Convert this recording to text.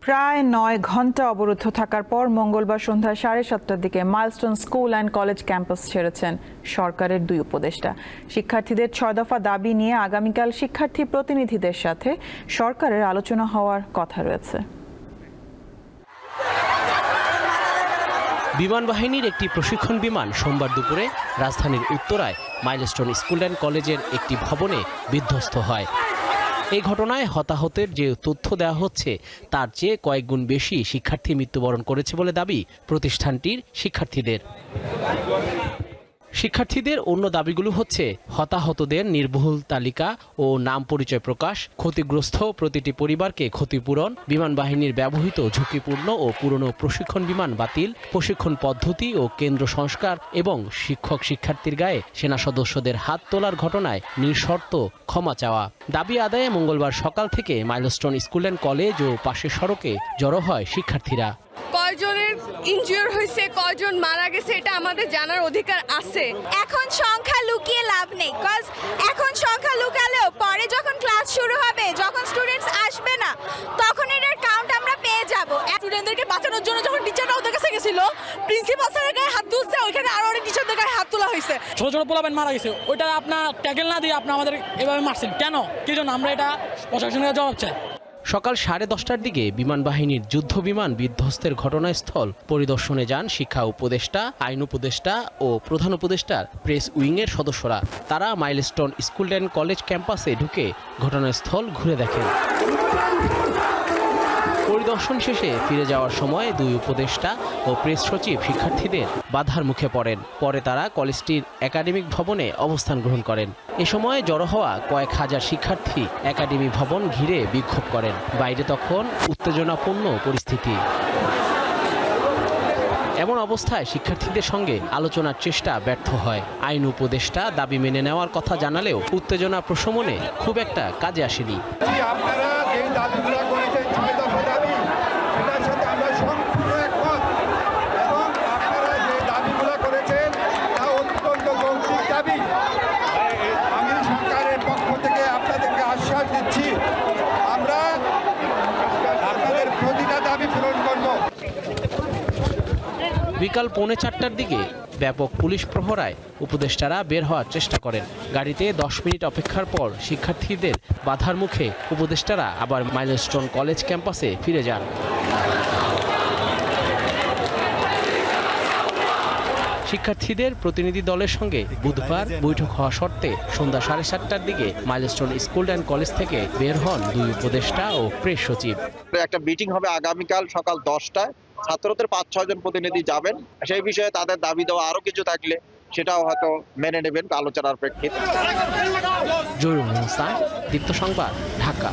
প্রায় ৯ ঘন্টা অবরুদ্ধ থাকার পর মঙ্গলবার সন্ধ্যা 7:30টার দিকে milestone school and college campus ছেড়েছেন সরকারের 2 উপদেষ্টা। শিক্ষার্থীদের 6 দফা দাবি নিয়ে আগামীকাল শিক্ষার্থী প্রতিনিধিদের সাথে সরকারের আলোচনা হওয়ার কথা রয়েছে। বিমান বাহিনীর একটি প্রশিক্ষণ বিমান সোমবার দুপুরে রাজধানীর উত্তরায় মাইলস্টোন স্কুল অ্যান্ড কলেজের একটি ভবনে বিধ্বস্ত হয়। এই ঘটনায় হতাহতের যে তথ্য দেওয়া হচ্ছে তার চেয়ে কয়েক গুণ বেশি শিক্ষার্থী মৃত্যুবরণ করেছে বলে দাবি প্রতিষ্ঠানটির শিক্ষার্থীদের অন্য দাবিগুলো হচ্ছে হতাহতদের নির্ভুল তালিকা ও নাম পরিচয় প্রকাশ, ক্ষতিগ্রস্ত প্রতিটি পরিবারকে ক্ষতিপূরণ, বিমান বাহিনীর ব্যবহৃত ঝুঁকিপূর্ণ ও পুরনো প্রশিক্ষণ বিমান বাতিল, প্রশিক্ষণ পদ্ধতি ও কেন্দ্র সংস্কার এবং শিক্ষার্থীর গায়ে সেনা সদস্যদের হাত তোলার ঘটনায় নিঃশর্ত ক্ষমা চাওয়া। দাবি আদায়ে মঙ্গলবার সকাল থেকে মাইলস্টোন স্কুল অ্যান্ড কলেজ ও পাশের সড়কে জড়ো হয় শিক্ষার্থীরা। কয়জনের ইনজিওর হয়েছে, কয়জন মারা গেছে এটা আমাদের জানার অধিকার আছে। এখন সংখ্যা লুকিয়ে লাভ নেই, কজ এখন সংখ্যা লুকালেও পরে যখন ক্লাস শুরু হবে, যখন স্টুডেন্টস আসবে না, তখন এটার কাউন্ট আমরা পেয়ে যাব। স্টুডেন্টদেরকে বাঁচানোর জন্য যখন টিচাররা ওদের কাছে গেছিল, প্রিন্সিপাল স্যারের গায়ে হাত তুলছে, ওইখানে আরো অনেক টিচারদের গায়ে হাত তোলা হয়েছে। ছোট ছোট পোলাপেন মারা গেছে, ওইটা আপনার ট্যাকেল না দিয়ে আপনি আমাদের এভাবে মারছেন কেন? কি জন্য? আমরা এটা প্রশাসনের জবাব চাই। সকাল 10:30টার দিকে বিমান বাহিনীর যুদ্ধ বিমান বিধ্বস্তের ঘটনাস্থল পরিদর্শনে যান শিক্ষা উপদেষ্টা, আইন উপদেষ্টা ও প্রধান উপদেষ্টার প্রেস উইংয়ের সদস্যরা। তারা মাইলস্টোন স্কুল অ্যান্ড কলেজ ক্যাম্পাসে ঢুকে ঘটনাস্থল ঘুরে দেখেন। পরিদর্শন শেষে ফিরে যাওয়ার সময় 2 উপদেষ্টা ও প্রেস সচিব শিক্ষার্থীদের বাধার মুখে পড়েন। পরে তারা কলেজটির একাডেমিক ভবনে অবস্থান গ্রহণ করেন। এ সময় জড়ো হওয়া কয়েক হাজার শিক্ষার্থী একাডেমি ভবন ঘিরে বিক্ষোভ করেন। বাইরে তখন উত্তেজনাপূর্ণ পরিস্থিতি। এমন অবস্থায় শিক্ষার্থীদের সঙ্গে আলোচনার চেষ্টা ব্যর্থ হয়। আইন উপদেষ্টা দাবি মেনে নেওয়ার কথা জানালেও উত্তেজনা প্রশমনে খুব একটা কাজে আসেনি। বিকাল 3:45টার দিকে ব্যাপক পুলিশ প্রহরায় উপদেষ্টারা বের হওয়ার চেষ্টা করেন। গাড়িতে 10 মিনিট অপেক্ষার পর শিক্ষার্থীদের বাধার মুখে উপদেষ্টারা আবার মাইলস্টোন কলেজ ক্যাম্পাসে ফিরে যান। শিক্ষার্থীদের প্রতিনিধি দলের সঙ্গে বুধবার বৈঠক হওয়া সত্ত্বে সন্ধ্যা 7:30টার দিকে মাইলস্টোন স্কুল অ্যান্ড কলেজ থেকে বের হন 2 উপদেষ্টা ও প্রেস সচিব। একটা মিটিং হবে আগামীকাল সকাল 10টায়। ছাত্রদের 5-6 জন প্রতিনিধি যাবেন। সেই বিষয়ে তাদের দাবি দেওয়া আরো কিছু থাকলে সেটাও হয়তো মেনে নেবেন আলোচনার প্রেক্ষিতে। জহিরুল হোসেন, দীপ্ত সংবাদ, ঢাকা।